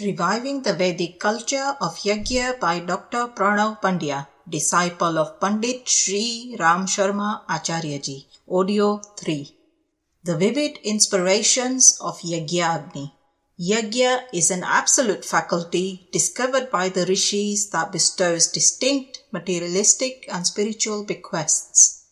Reviving the Vedic Culture of Yajna by Dr. Pranav Pandya, disciple of Pandit Sri Ram Sharma Acharyaji. Audio 3. The vivid inspirations of Yajna. Yajna is an absolute faculty discovered by the rishis that bestows distinct materialistic and spiritual bequests.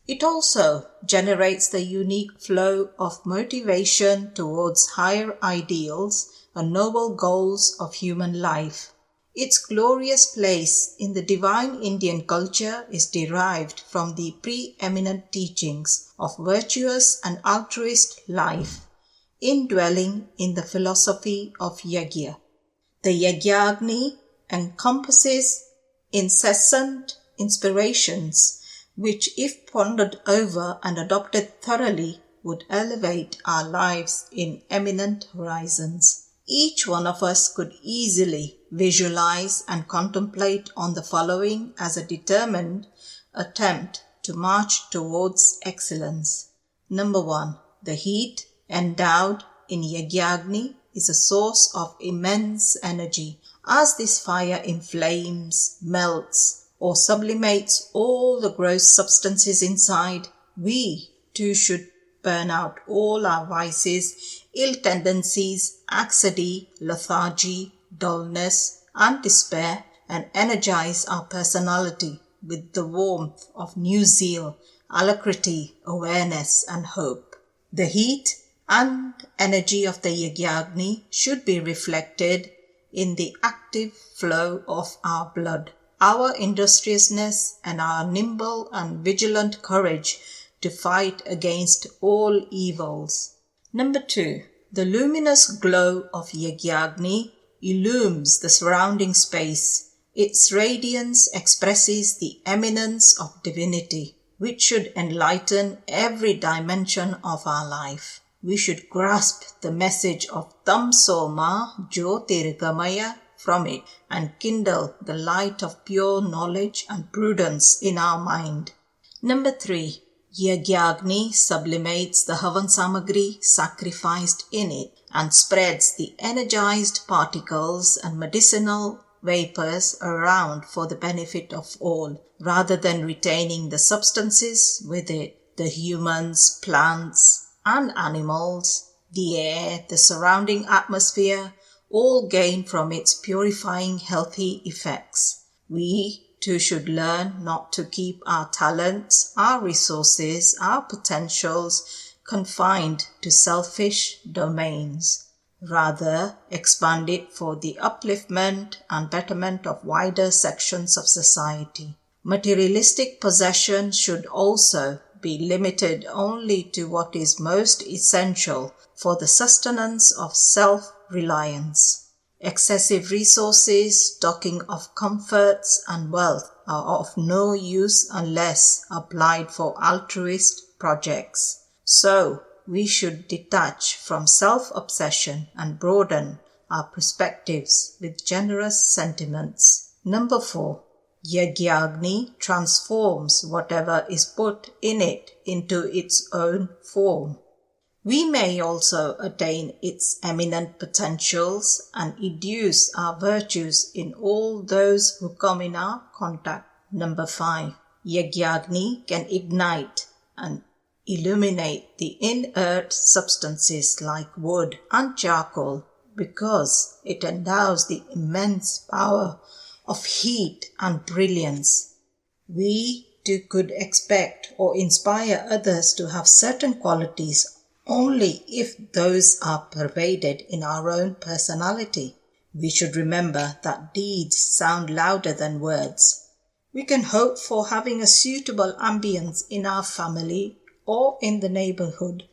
It also generates the unique flow of motivation towards higher ideals and noble goals of human life. Its glorious place in the divine Indian culture is derived from the preeminent teachings of virtuous and altruist life, indwelling in the philosophy of Yajna. The Yajna encompasses incessant inspirations which, if pondered over and adopted thoroughly, would elevate our lives in eminent horizons. Each one of us could easily visualize and contemplate on the following as a determined attempt to march towards excellence. Number 1. The heat endowed in Yajna is a source of immense energy. As this fire inflames, melts, or sublimates all the gross substances inside, we too should burn out all our vices, ill tendencies, anxiety, lethargy, dullness, and despair, and energize our personality with the warmth of new zeal, alacrity, awareness, and hope. The heat and energy of the Yajna should be reflected in the active flow of our blood, our industriousness, and our nimble and vigilant courage to fight against all evils. Number 2. The luminous glow of Yajna illumes the surrounding space. Its radiance expresses the eminence of divinity, which should enlighten every dimension of our life. We should grasp the message of Tamso Ma Jyotirgamaya from it and kindle the light of pure knowledge and prudence in our mind. Number 3. Yajna sublimates the Havan Samagri sacrificed in it and spreads the energized particles and medicinal vapors around for the benefit of all, rather than retaining the substances with it. The humans, plants, and animals, the air, the surrounding atmosphere, all gain from its purifying healthy effects. We too should learn not to keep our talents, our resources, our potentials confined to selfish domains. Rather, expand it for the upliftment and betterment of wider sections of society. Materialistic possession should also be limited only to what is most essential for the sustenance of self-reliance. Excessive resources, stocking of comforts and wealth are of no use unless applied for altruist projects. So, we should detach from self-obsession and broaden our perspectives with generous sentiments. Number 4. Yajna transforms whatever is put in it into its own form. We may also attain its eminent potentials and educe our virtues in all those who come in our contact. Number 5. Yajna can ignite and illuminate the inert substances like wood and charcoal because it endows the immense power of heat and brilliance. We too could expect or inspire others to have certain qualities only if those are pervaded in our own personality. We should remember that deeds sound louder than words. We can hope for having a suitable ambience in our family or in the neighborhood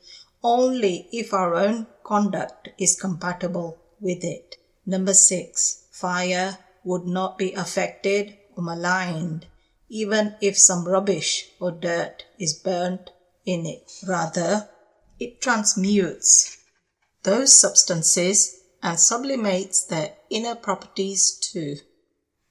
only if our own conduct is compatible with it. Number 6. Fire would not be affected or maligned even if some rubbish or dirt is burnt in it. Rather, it transmutes those substances and sublimates their inner properties too.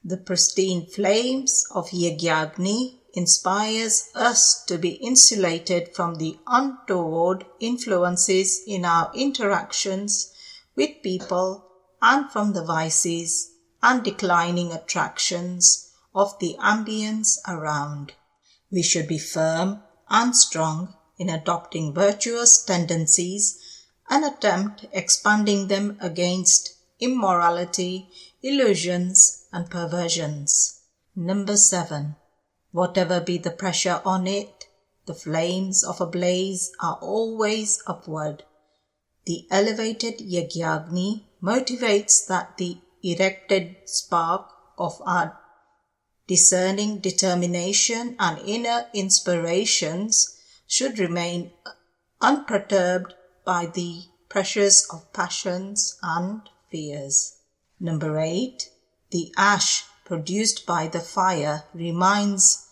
The pristine flames of Yajna inspires us to be insulated from the untoward influences in our interactions with people and from the vices and declining attractions of the ambience around. We should be firm and strong in adopting virtuous tendencies and attempt expanding them against immorality, illusions, and perversions. Number 7. Whatever be the pressure on it, the flames of a blaze are always upward. The elevated Yagyagni motivates that the erected spark of our discerning determination and inner inspirations should remain unperturbed by the pressures of passions and fears. Number 8. The ash produced by the fire reminds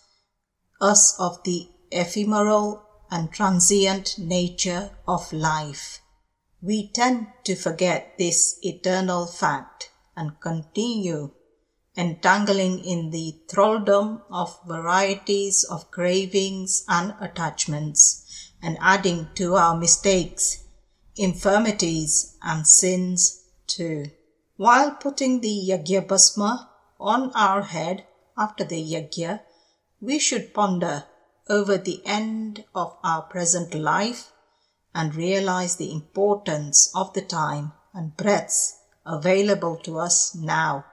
us of the ephemeral and transient nature of life. We tend to forget this eternal fact and continue entangling in the thraldom of varieties of cravings and attachments, and adding to our mistakes, infirmities, and sins too. While putting the Yagya Bhasma on our head after the Yagya, we should ponder over the end of our present life and realize the importance of the time and breaths available to us now.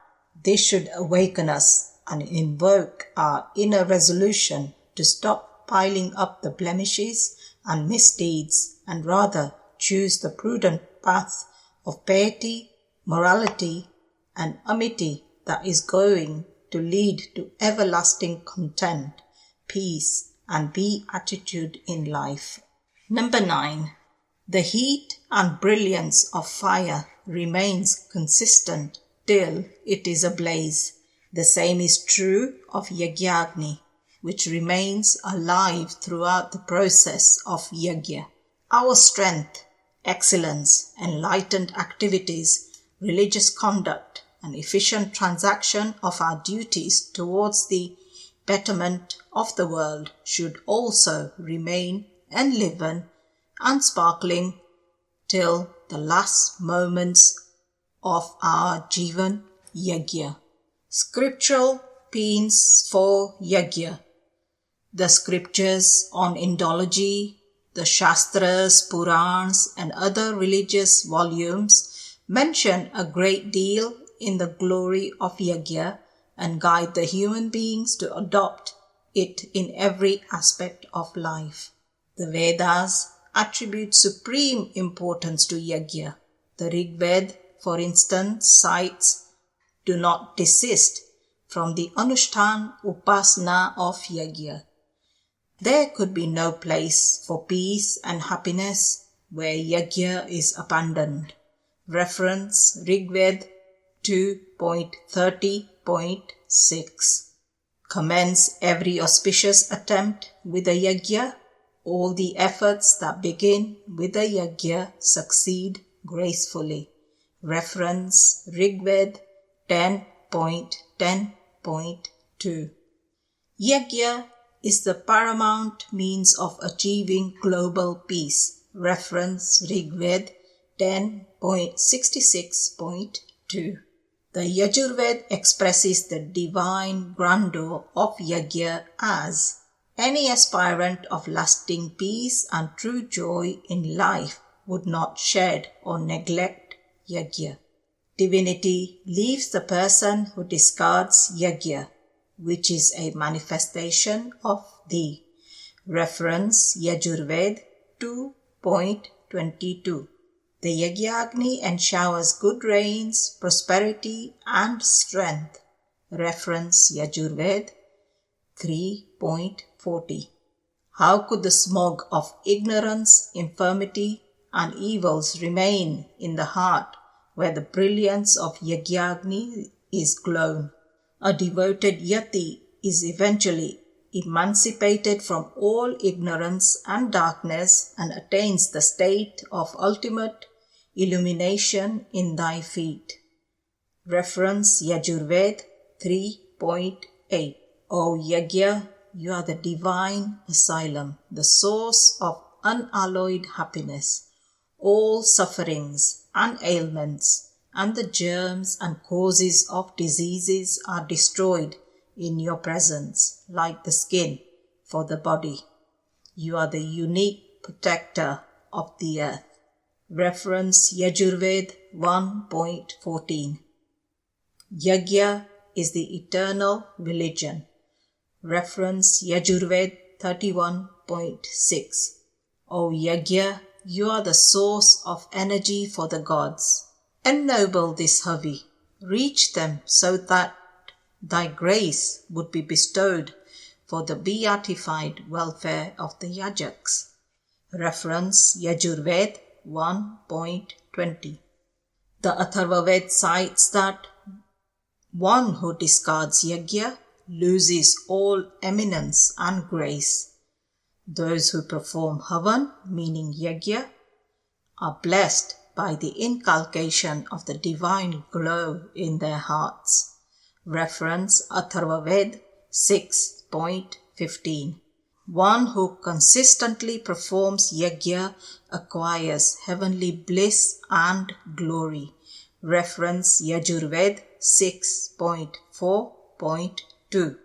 This should awaken us and invoke our inner resolution to stop piling up the blemishes and misdeeds and rather choose the prudent path of piety, morality, and amity that is going to lead to everlasting content, peace, and beatitude in life. Number 9. The heat and brilliance of fire remains consistent till it is ablaze. The same is true of Yagyagni, which remains alive throughout the process of Yagya. Our strength, excellence, enlightened activities, religious conduct, and efficient transaction of our duties towards the betterment of the world should also remain enlivened and sparkling till the last moments of our Jivan Yagya. Scriptural Paeans for Yagya. The scriptures on Indology, the Shastras, Purans, and other religious volumes mention a great deal in the glory of Yagya and guide the human beings to adopt it in every aspect of life. The Vedas attribute supreme importance to Yagya. The Rig Veda, for instance, cites, "Do not desist from the Anushtan Upasana of Yagya." There could be no place for peace and happiness where Yagya is abandoned. Reference Rig Veda 2.30.6. Commence every auspicious attempt with a Yagya. All the efforts that begin with a Yagya succeed gracefully. Reference Rig Veda 10.10.2. Yagya is the paramount means of achieving global peace. Reference Rig Veda 10.66.2. The Yajurveda expresses the divine grandeur of Yagya as any aspirant of lasting peace and true joy in life would not shed or neglect Yagya. Divinity leaves the person who discards Yagya, which is a manifestation of thee. Reference Yajurveda 2.22. The Yagyagni enshowers good rains, prosperity, and strength. Reference Yajurveda 3.40. How could the smog of ignorance, infirmity, and evils remain in the heart where the brilliance of Yagyagni is glown? A devoted yati is eventually emancipated from all ignorance and darkness and attains the state of ultimate illumination in thy feet. Reference Yajurveda 3.8. O Yagya, you are the divine asylum, the source of unalloyed happiness. All sufferings and ailments and the germs and causes of diseases are destroyed in your presence, like the skin for the body. You are the unique protector of the earth. Reference Yajurved 1.14. Yajna is the eternal religion. Reference Yajurved 31.6. O Yajna, you are the source of energy for the gods. Ennoble this Havi. Reach them so that thy grace would be bestowed for the beatified welfare of the Yajaks. Reference Yajurved 1.20. The Atharvaved cites that one who discards Yajna loses all eminence and grace. Those who perform Havan, meaning Yajna, are blessed by the inculcation of the divine glow in their hearts. Reference Atharvaved 6.15. One who consistently performs Yajna acquires heavenly bliss and glory. Reference Yajurved 6.4.2.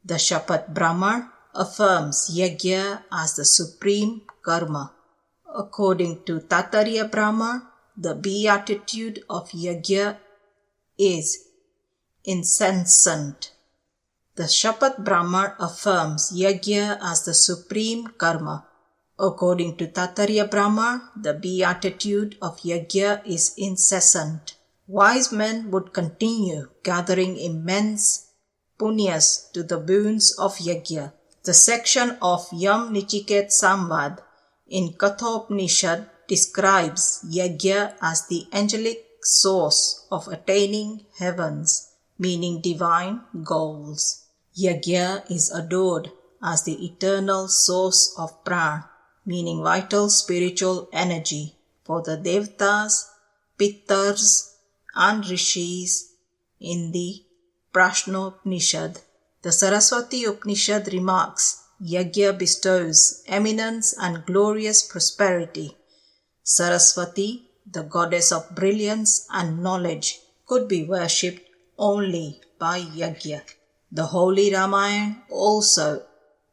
The Shapat Brahman affirms Yajna as the supreme karma. According to Tattariya Brahman, the beatitude of Yajna is incessant. The Shapat Brahman affirms Yajna as the supreme karma. According to Tattariya Brahman, the beatitude of Yajna is incessant. Wise men would continue gathering immense punyas to the boons of Yajna. The section of Yam Nichiket Samvad in Kathopanishad describes Yajna as the angelic source of attaining heavens, meaning divine goals. Yajna is adored as the eternal source of prana, meaning vital spiritual energy, for the Devatas, Pittars, and Rishis in the Prashnopanishad. The Saraswati Upanishad remarks, Yajna bestows eminence and glorious prosperity. Saraswati, the goddess of brilliance and knowledge, could be worshipped only by Yajna. The Holy Ramayana also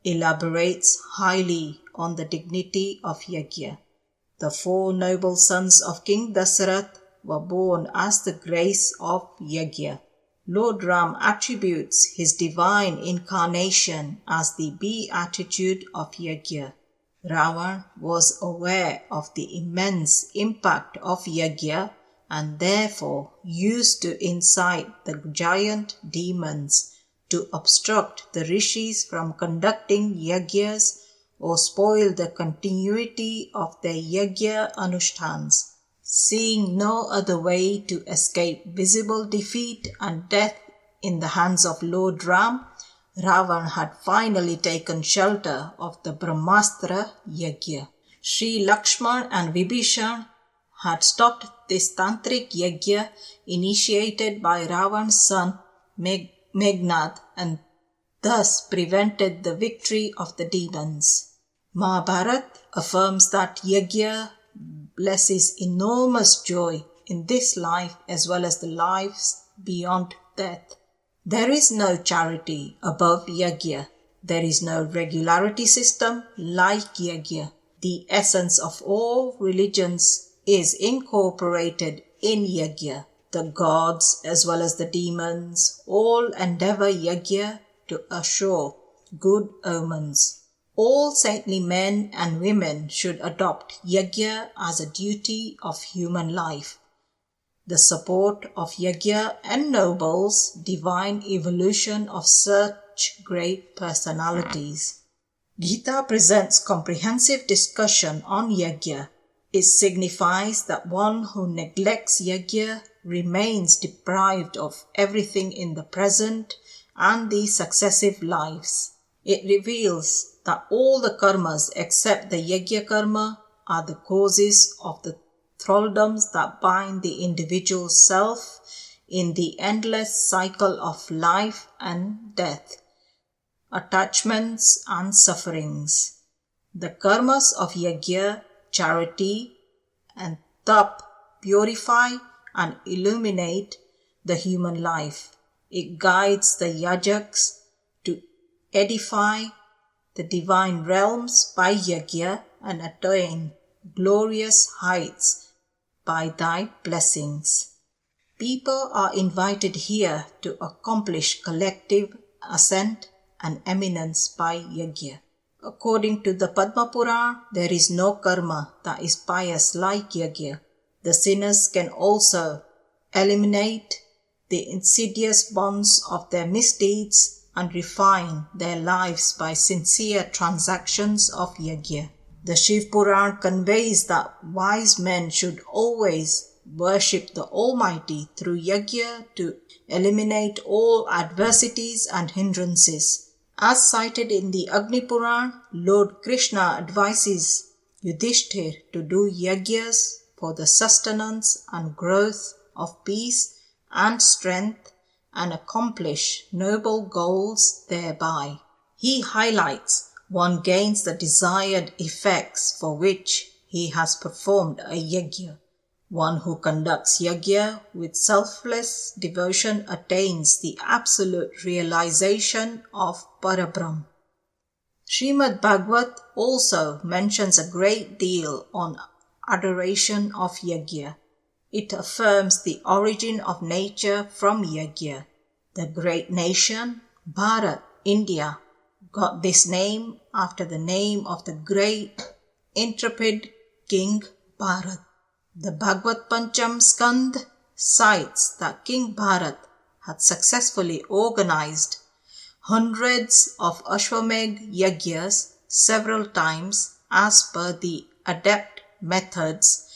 elaborates highly on the dignity of Yajna. The 4 noble sons of King Dasarath were born as the grace of Yajna. Lord Ram attributes his divine incarnation as the beatitude of Yajna. Ravan was aware of the immense impact of Yajna and therefore used to incite the giant demons to obstruct the rishis from conducting yajnas or spoil the continuity of their yajna anushtans. Seeing no other way to escape visible defeat and death in the hands of Lord Ram, Ravan had finally taken shelter of the Brahmastra yajna. Sri Lakshman and Vibhishan had stopped this tantric yajna initiated by Ravan's son Meghnad and thus prevented the victory of the demons. Mahabharata affirms that Yajna blesses enormous joy in this life as well as the lives beyond death. There is no charity above Yajna. There is no regularity system like Yajna. The essence of all religions is incorporated in Yajna. The gods as well as the demons all endeavor Yajna to assure good omens. All saintly men and women should adopt Yajna as a duty of human life. The support of Yajna ennobles divine evolution of such great personalities. Gita presents comprehensive discussion on Yajna. It signifies that one who neglects Yajna remains deprived of everything in the present and the successive lives. It reveals that all the karmas except the Yajna karma are the causes of the thraldoms that bind the individual self in the endless cycle of life and death, attachments and sufferings. The karmas of Yajna, charity, and tap purify and illuminate the human life. It guides the yajaks to edify the divine realms by yajna and attain glorious heights by thy blessings. People are invited here to accomplish collective ascent and eminence by yajna. According to the Padma Purana, there is no karma that is pious like yajna. The sinners can also eliminate the insidious bonds of their misdeeds and refine their lives by sincere transactions of yajna. The Shiv Puran conveys that wise men should always worship the Almighty through yajna to eliminate all adversities and hindrances. As cited in the Agni Puran, Lord Krishna advises Yudhishthir to do yajnas for the sustenance and growth of peace and strength and accomplish noble goals thereby. He highlights one gains the desired effects for which he has performed a yajna. One who conducts yajna with selfless devotion attains the absolute realization of Parabrahm. Srimad Bhagavat also mentions a great deal on adoration of yajna. It affirms the origin of nature from yajna. The great nation, Bharat, India, got this name after the name of the great intrepid King Bharat. The Bhagavad Pancham Skand cites that King Bharat had successfully organized hundreds of Ashwamedh yajnas several times as per the adept methods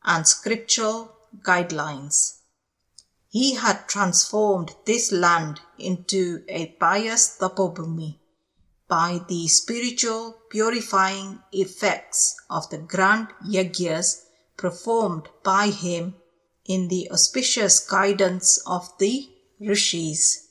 and scriptural guidelines. He had transformed this land into a pious tapobhumi by the spiritual purifying effects of the grand yajnas performed by him in the auspicious guidance of the rishis.